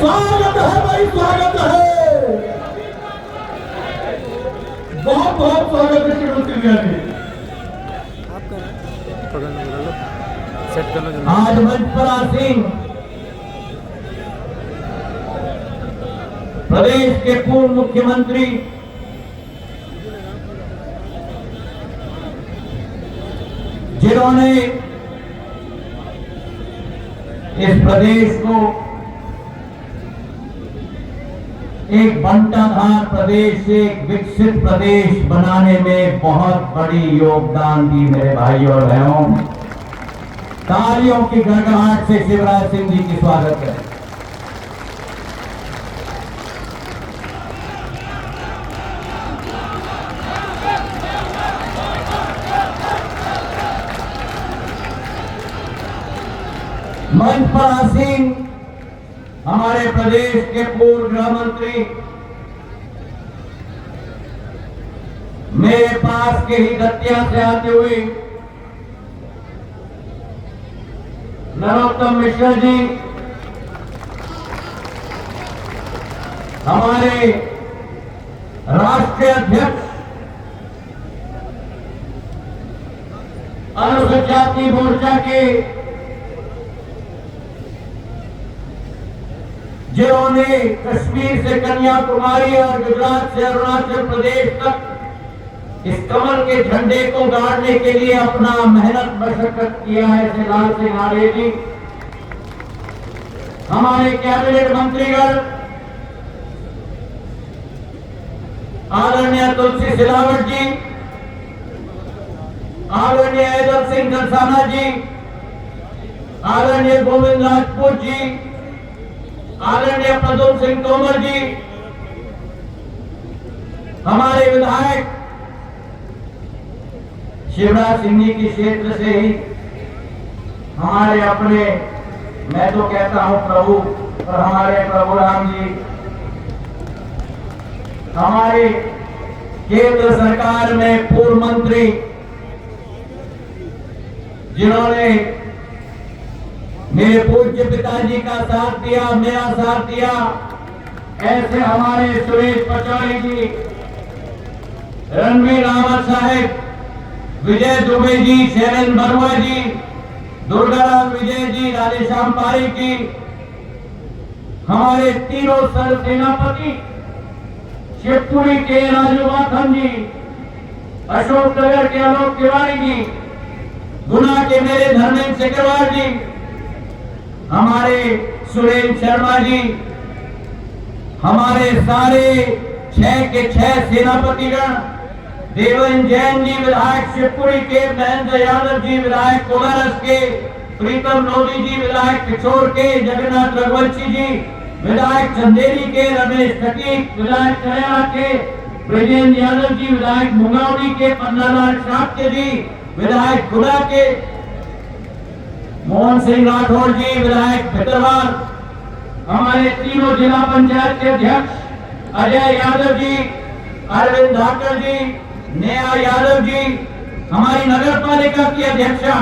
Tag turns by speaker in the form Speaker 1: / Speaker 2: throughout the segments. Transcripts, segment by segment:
Speaker 1: स्वागत है भाई, स्वागत है, बहुत बहुत स्वागत है श्रीमती जी। आज मंच पर आसीन प्रदेश के पूर्व मुख्यमंत्री जिन्होंने इस प्रदेश को एक बंटाधार प्रदेश, एक विकसित प्रदेश बनाने में बहुत बड़ी योगदान दी मेरे भाइयों और बहनों। तालियों की गड़गड़ाहट से शिवराज सिंह जी की स्वागत है। मंच पर आसीन हमारे प्रदेश के पूर्व गृह मंत्री, मेरे पास के ही दतिया से आते हुए नरोत्तम मिश्र जी, हमारे राष्ट्रीय अध्यक्ष अनुसूचित जाति मोर्चा के, जिन्होंने कश्मीर से कन्याकुमारी और गुजरात से अरुणाचल प्रदेश तक इस कमल के झंडे को गाड़ने के लिए अपना मेहनत मशक्कत किया है, श्री लाल सिंह आर्य जी, हमारे कैबिनेट मंत्रीगण आदरणीय तुलसी सिलावट जी, आदरणीय ऐदल सिंह दलसाना जी, आदरणीय गोविंद राजपूत जी, आदरणीय प्रद्युम्न सिंह तोमर जी, हमारे विधायक शिवराज सिंह जी के क्षेत्र से ही हमारे अपने, मैं तो कहता हूं प्रभु, और हमारे प्रभु राम जी, हमारे केंद्र सरकार में पूर्व मंत्री जिन्होंने मेरे पूज्य पिताजी का साथ दिया, मेरा साथ दिया, ऐसे हमारे सुरेश पचौरी जी, रणवीर रावत साहब, विजय दुबे जी, शैलेंद्र बरुआ जी, दुर्गाराम विजय जी, राधेश्याम पारिक जी, हमारे तीनों सर सेनापति शिवपुरी के राजू माखन जी, अशोकनगर के आलोक तिवारी जी, गुना के मेरे धर्मेंद्र सिकरवार जी, हमारे सुरेंद्र शर्मा जी, हमारे सारे 6 के 6 सेनापतिगण, देवेंद्र जैन जी विधायक शिवपुरी के, महेंद्र यादव जी विधायक कोलारस के, प्रीतम लोधी जी विधायक किशोर के, जगन्नाथ रघुवंशी जी विधायक चंदेरी के, रमेश खटीक विधायक चरेला के, ब्रजेंद्र यादव जी विधायक मुंगावली के, पन्नालाल शाक्य जी विधायक खुदा के, मोहन सिंह राठौर जी विधायक भितरवार, हमारे तीनों जिला पंचायत के अध्यक्ष अजय यादव जी, अरविंद धाकर जी, नेहा यादव जी, हमारी नगर पालिका की अध्यक्षा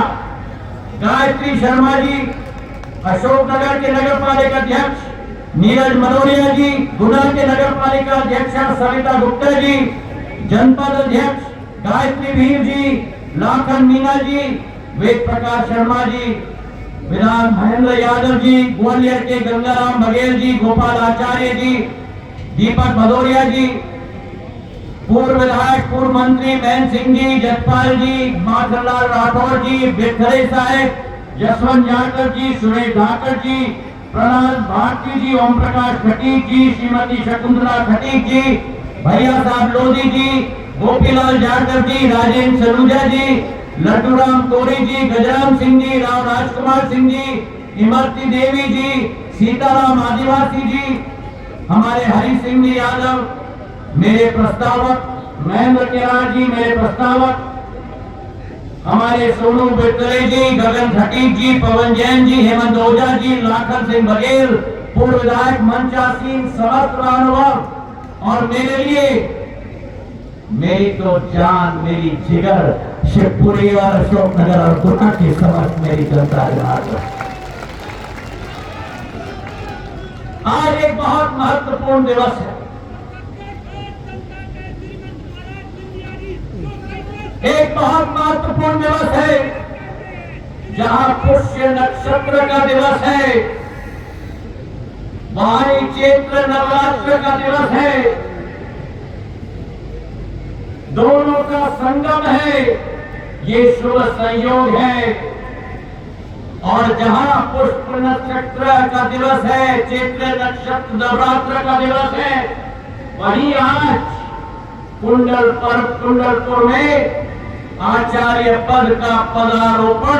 Speaker 1: गायत्री शर्मा जी, अशोकनगर के नगर पालिका अध्यक्ष नीरज मनोरिया जी, गुना के नगर पालिका अध्यक्षा सविता गुप्ता जी, जनपद अध्यक्ष गायत्री भीर जी, लाखन मीना जी, वेद प्रकाश शर्मा जी, विधान महेंद्र यादव जी, ग्वालियर के गंगाराम बघेल जी, गोपाल आचार्य जी, दीपक भदौरिया जी, पूर्व विधायक पूर्व मंत्री महेंद्र सिंह जी, जसपाल जी, माखनलाल राठौर जी, बिखरे साहब, जसवंत यादव जी, सुरेश धाकर जी, प्रहलाद भारती जी, ओम प्रकाश खटीक जी, श्रीमती शकुंतला खटीक जी, भैया साहब लोधी जी, गोपीलाल जाटव जी, राजेंद्र सलूजा जी, लड्डूराम कोरी जी, गजराम सिंह जी, राव राजकुमार सिंह जी, इमरती देवी जी, सीताराम आदिवासी जी, हमारे हरि सिंह जी यादव, मेरे प्रस्तावक महेंद्र केरार जी, मेरे प्रस्तावक हमारे सोनू बिटरे जी, गगन खटीक जी, पवन जैन जी, हेमंत ओझा जी, लाखन सिंह बघेल, पूर्व विधायक मंचासीन, समस्त अनुभव, और मेरे लिए मेरी तो जान, मेरी जिगर, शिवपुरी और अशोकनगर और गुना की समस्त मेरी जनता। आज एक बहुत महत्वपूर्ण दिवस है। एक बहुत महत्वपूर्ण दिवस है जहां पुष्य नक्षत्र का दिवस है, वहां चैत्र नवरात्र का दिवस है। दोनों का संगम है, ये शुभ संयोग है। और जहां पुष्प नक्षत्र का दिवस है, चैत्र नक्षत्र नवरात्र का दिवस है, वहीं आज कुंडलपुर में आचार्य पद का पदारोपण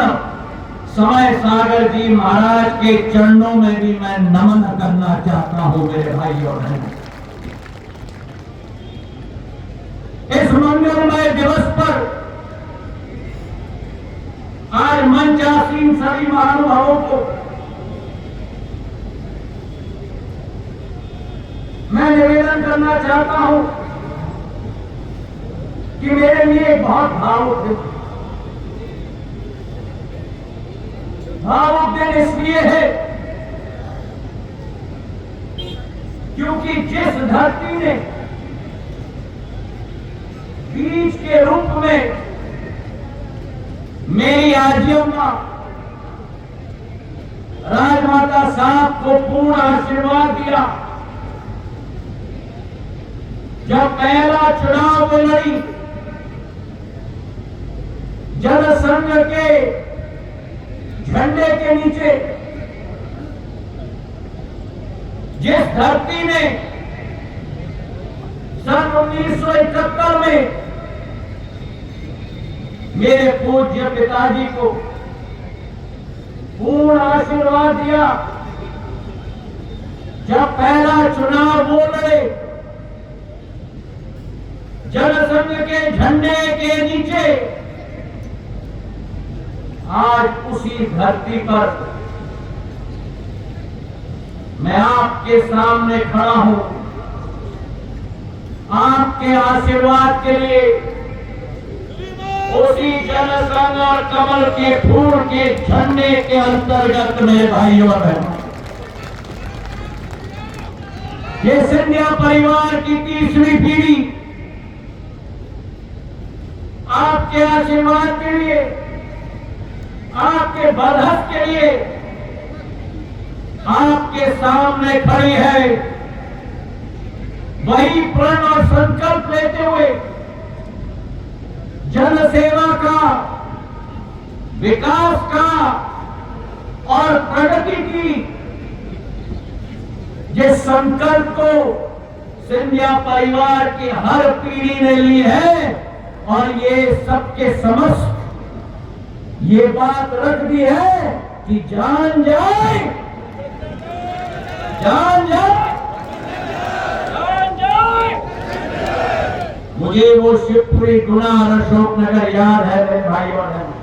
Speaker 1: समय सागर जी महाराज के चरणों में भी मैं नमन करना चाहता हूं मेरे भाई और बहनों। इस मंगलमय दिवस पर आज मंचासीन सभी महानुभावों को मैं निवेदन करना चाहता हूं कि मेरे लिए बहुत भावुक दिन इसलिए है क्योंकि जिस धरती ने बीज के रूप में मेरी आजियम्मा राजमाता साहब को पूर्ण आशीर्वाद दिया, जब पहला चुनाव में लड़ी, जनसंघ के झंडे के नीचे, जिस धरती ने सन 1971 में मेरे पूज्य पिताजी को पूर्ण आशीर्वाद दिया, जब पहला चुनाव वो लड़े जनसंघ के झंडे के नीचे, आज उसी धरती पर मैं आपके सामने खड़ा हूं, आपके आशीर्वाद के लिए, उसी जनसंघ और कमल के फूल के झंडे के अंतर्गत मेरे भाइयों और बहनों, ये सिंधिया परिवार की तीसरी पीढ़ी आपके आशीर्वाद के लिए, आपके बरहस के लिए आपके सामने खड़ी है। वही प्रण और संकल्प लेते हुए जनसेवा का, विकास का और प्रगति की जिस संकल्प को सिंधिया परिवार की हर पीढ़ी ने ली है, और ये सबके समक्ष ये बात रख दी है कि जान जाए, जान जाए, जान जाए। मुझे वो शिवपुरी, गुना और अशोकनगर याद है मेरे भाई और बहनों।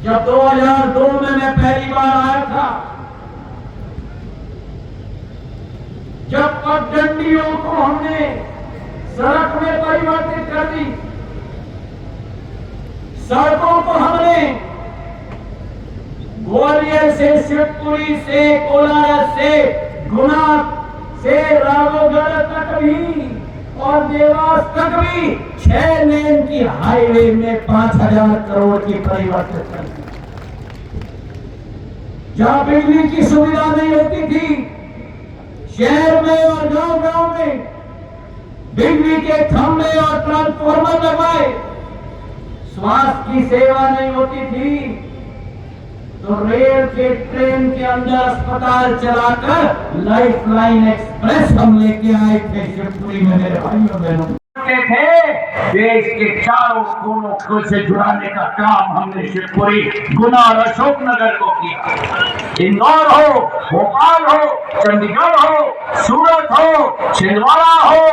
Speaker 1: जब 2002 में मैं पहली बार आया था, जब पगडंडियों को हमने सड़क में परिवर्तित कर दी, सड़कों को हमने ग्वालियर से, शिवपुरी से, कोलारस से, गुना से राघवगढ़ तक भी और देवास तक भी 6 लेन की हाईवे में 5,000 करोड़ की परिवर्तित कर दी। जहां बिजली की सुविधा नहीं होती थी, शहर में और गांव-गांव में बिजली के खंभे और ट्रांसफार्मर लगवाए, स्वास्थ्य की सेवा नहीं होती थी, तो रेल के, ट्रेन के अंदर अस्पताल चलाकर लाइफ लाइन एक्सप्रेस हम लेके आए थे शिवपुरी में मेरे भाइयों बहनों। थे देश के चारों कोनों से जुड़ाने का काम हमने शिवपुरी, गुना और अशोकनगर को किया। इंदौर हो, भोपाल हो, चंडीगढ़ हो, सूरत हो, छिंदवाड़ा हो,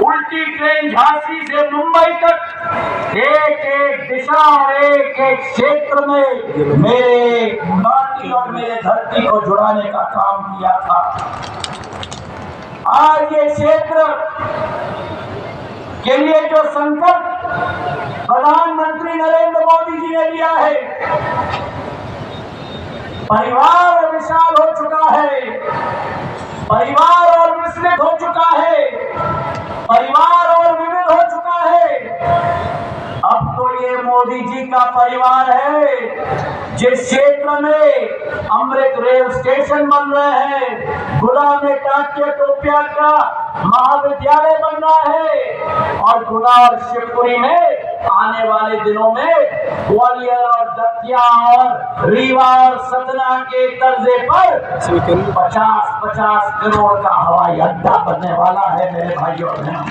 Speaker 1: उल्टी ट्रेन झांसी से मुंबई तक, एक एक दिशा और एक एक क्षेत्र में मेरे माटी और मेरे धरती को जुड़ाने का काम किया था। आज ये क्षेत्र के लिए जो संकल्प प्रधानमंत्री नरेंद्र मोदी जी ने लिया है, परिवार विशाल हो चुका है। परिवार और विस्मित हो चुका है, परिवार और विविध हो चुका है। अब तो ये मोदी जी का परिवार है। जिस क्षेत्र में अमृत रेल स्टेशन बन रहे हैं, गुना में टाकिया टोपिया का महाविद्यालय बन रहा है, और गुना और शिवपुरी में आने वाले दिनों में ग्वालियर और दतिया और रीवा और सतना के कर्जे पर 50-50 करोड़ का हवाई अड्डा बनने वाला है मेरे भाइयों और बहनों।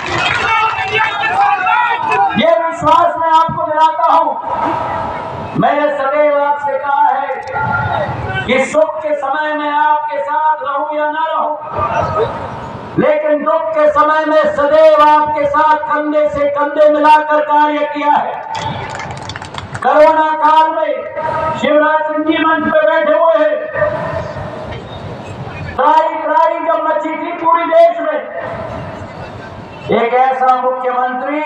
Speaker 1: ये विश्वास मैं आपको दिलाता हूं। मैंने सदैव आपसे कहा है कि सुख के समय में आपके साथ रहूं या ना रहूं, लेकिन दुख के समय में सदैव आपके साथ कंधे से कंधे मिलाकर कार्य किया है। कोरोना काल में शिवराज सिंह जी मंच पे बैठे हुए हैं। त्राही जब मची थी पूरी देश में, एक ऐसा मुख्यमंत्री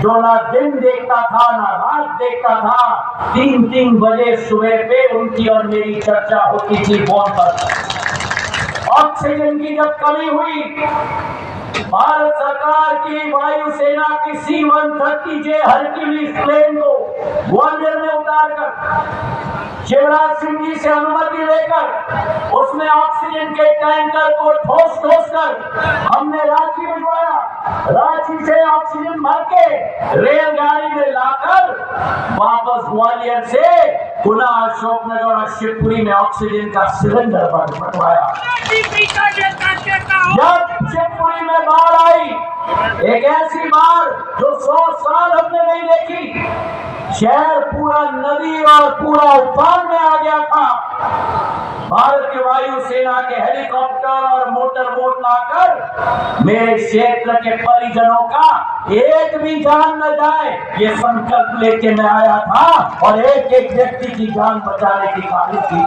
Speaker 1: जो ना दिन देखता था ना रात देखता था, 3-3 बजे सुबह पे उनकी और मेरी चर्चा होती थी फोन पर। ऑक्सीजन की जब कमी हुई, भारत सरकार की वायुसेना की C-130J हरक्यूलिस प्लेन को ग्वालियर में उतारकर शिवराज सिंह जी से अनुमति लेकर उसमें ऑक्सीजन के टैंकर को ठोस कर हमने रांची भिजवाया। रांची से ऑक्सीजन भर के रेलगाड़ी में लाकर वापस ग्वालियर से गुना, अशोकनगर और शिवपुरी में ऑक्सीजन का सिलेंडर बंटवाया। जब शिवपुरी में बाढ़ आई, एक ऐसी बाढ़ जो 100 साल हमने नहीं देखी, शहर पूरा नदी और पूरा उफान में आ गया था। भारत की वायुसेना के हेलीकॉप्टर और मोटर बोट लाकर मेरे क्षेत्र के परिजनों का एक भी जान न जाए, ये संकल्प लेके मैं आया था और एक एक व्यक्ति की जान बचाने की कोशिश की।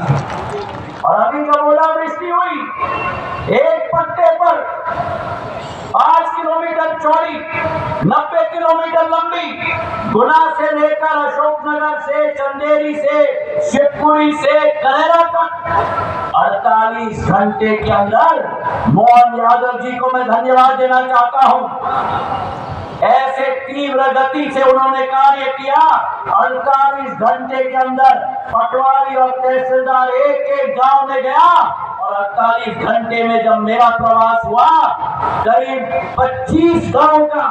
Speaker 1: और अभी जब ओलावृष्टि हुई, एक पट्टे पर 5 किलोमीटर चौड़ी, 90 किलोमीटर लंबी, गुना से लेकर अशोकनगर से, चंदेरी से, शिवपुरी से करेरा तक 48 घंटे के अंदर मोहन यादव जी को मैं धन्यवाद देना चाहता हूं। ऐसे तीव्र गति से उन्होंने कार्य किया। 48 घंटे के अंदर पटवारी और तहसीलदार एक गांव में गया, और 48 घंटे में जब मेरा प्रवास हुआ, करीब 25 गांव का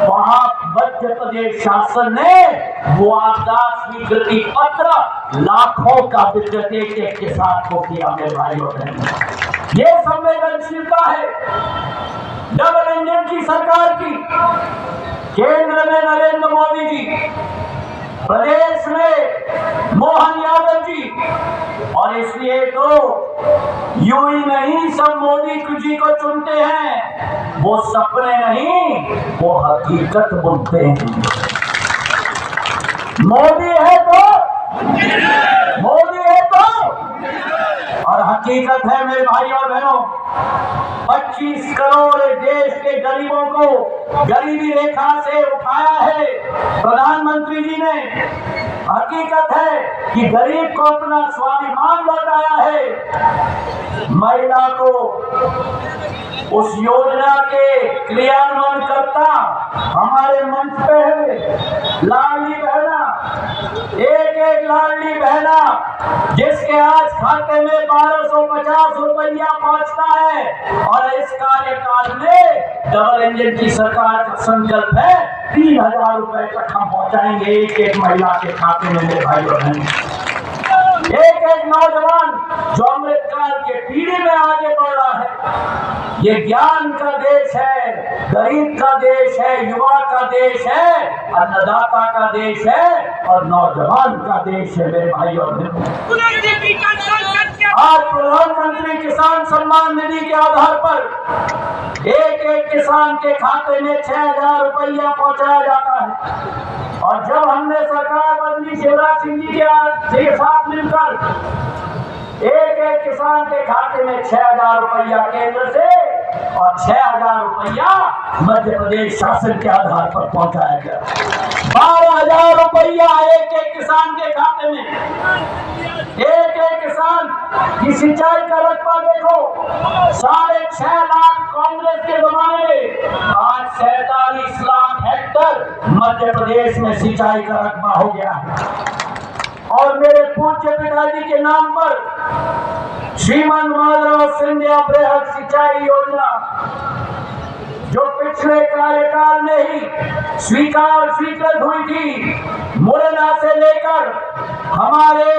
Speaker 1: वहां मध्य प्रदेश शासन ने मुआवजा स्वीकृति पत्र लाखों का वितरण एक के साथ को किया। मेरे भाइयों बहनों, ये संवेदनशीलता है डबल इंजन की सरकार की। केंद्र में नरेंद्र मोदी जी, प्रदेश में मोहन यादव जी, और इसलिए तो यूं ही नहीं सब मोदी जी को चुनते हैं, वो सपने नहीं वो हकीकत बोलते हैं। मोदी है तो और हकीकत है मेरे भाइयों और बहनों। 25 करोड़ देश के गरीबों को गरीबी रेखा से उठाया है प्रधानमंत्री जी ने। हकीकत है कि गरीब को अपना स्वाभिमान लौटाया है। महिला को उस योजना के क्रियान्वयन करता हमारे मंच पे है लाडली बहना, एक लाडली बहना जिसके आज खाते में 1250 रुपया पहुंचता है, और इस कार्यकाल में डबल इंजन की सरकार का संकल्प है 3000 रुपए तक हम पहुंचाएंगे एक महिला के खाते में। मेरे भाई बहन, एक नौजवान जो अमृत काल के पीढ़ी में आगे बढ़ रहा है। ये ज्ञान का देश है, गरीब का देश है, युवा का देश है, अन्नदाता का देश है और नौजवान का देश है। मेरे भाई और बहनों, आज प्रधानमंत्री किसान सम्मान निधि के आधार पर एक किसान के खाते में 6000 रुपया पहुंचाया जाता है। और जब हमने सरकार बदली शिवराज सिंह जी के साथ मिलकर एक किसान के खाते में 6000 रुपया केंद्र से और 6000 रुपया मध्य प्रदेश शासन के आधार पर पहुंचाया गया। 12000 रुपया एक किसान के खाते में। एक किसान की सिंचाई का रकबा देखो, 6.5
Speaker 2: मध्य प्रदेश में सिंचाई का रकबा हो गया है। और मेरे पूज्य पिताजी के नाम पर श्रीमान माधव सिंधिया बृहद सिंचाई योजना, जो पिछले कार्यकाल में ही स्वीकृत हुई थी, मुरैना से लेकर हमारे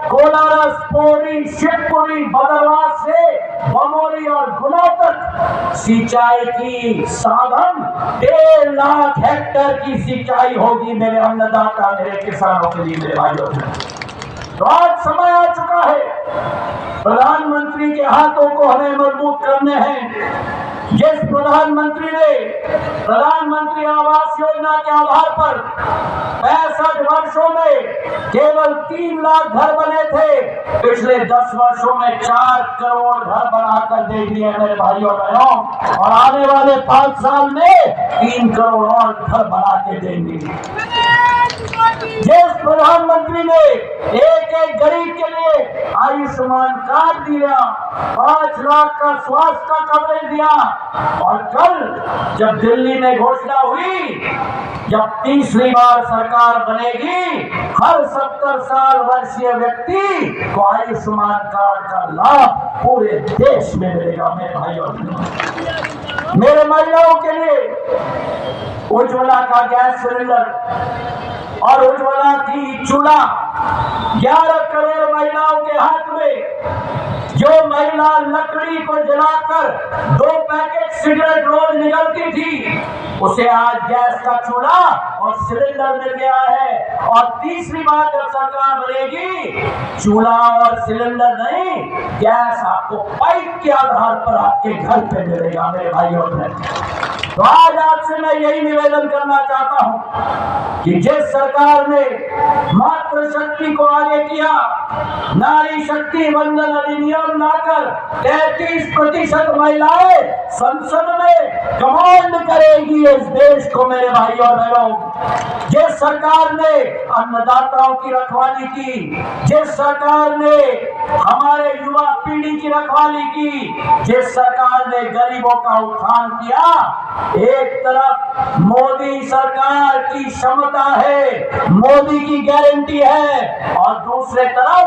Speaker 2: कोलारस, पौड़ी, शिवपुरी, बदरवास से बमोरी और गुना तक सिंचाई की साधन 1.5 लाख हेक्टेयर की सिंचाई होगी मेरे अन्नदाता, मेरे किसानों के लिए, मेरे भाइयों। तो आज समय आ चुका है, प्रधानमंत्री के हाथों को हमें मजबूत करने हैं। जिस प्रधानमंत्री ने प्रधानमंत्री आवास योजना के आधार पर 65 वर्षों में केवल 3 लाख घर बने थे, पिछले 10 वर्षों में 4 करोड़ घर बनाकर दे दिए मेरे भाइयों बहनों, और आने वाले 5 साल में 3 करोड़ और घर बना के देंगे। जिस प्रधानमंत्री ने एक गरीब के लिए आयुष्मान कार्ड दिया, 5 लाख का स्वास्थ्य का कवरेज दिया, और कल जब दिल्ली में घोषणा हुई, जब तीसरी बार सरकार बनेगी, हर 70 साल वर्षीय व्यक्ति को आयुष्मान कार्ड का लाभ पूरे देश में मिलेगा मेरे भाइयों। मेरे महिलाओं के लिए उज्ज्वला का गैस सिलेंडर और उज्ज्वला की चूल्हा 11 करोड़ महिलाओं के हाथ में। जो महिला लकड़ी को जलाकर 2 पैकेट सिगरेट रोज निकलती थी, उसे आज गैस का चूल्हा और सिलेंडर मिल गया है। और तीसरी बार जब सरकार बनेगी, चूल्हा और सिलेंडर नहीं, गैस आपको पाइप के आधार पर आपके घर पे मिलेगा मेरे भाइयों बहनों। तो आज आपसे मैं यही निवेदन करना चाहता हूं कि जिस सरकार ने मातृ शक्ति को आगे किया, नारी शक्ति वंदन अधिनियम लाकर 33% महिलाएं संसद में कमांड करेगी इस देश को मेरे भाइयों और बहनों। जिस सरकार ने अन्नदाताओं की रखवाली की, जिस सरकार ने हमारे युवा पीढ़ी की रखवाली की, जिस सरकार ने गरीबों का उत्थान किया, एक तरफ मोदी सरकार की क्षमता है, मोदी की गारंटी है, और दूसरे तरफ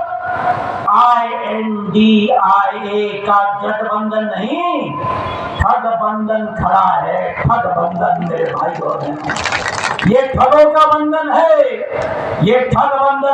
Speaker 2: INDIA का गठबंधन नहीं, ठगबंधन खड़ा है। ठगबंधन मेरे भाई और बहनों, ये ठगों का बंधन है, ये ठगबंधन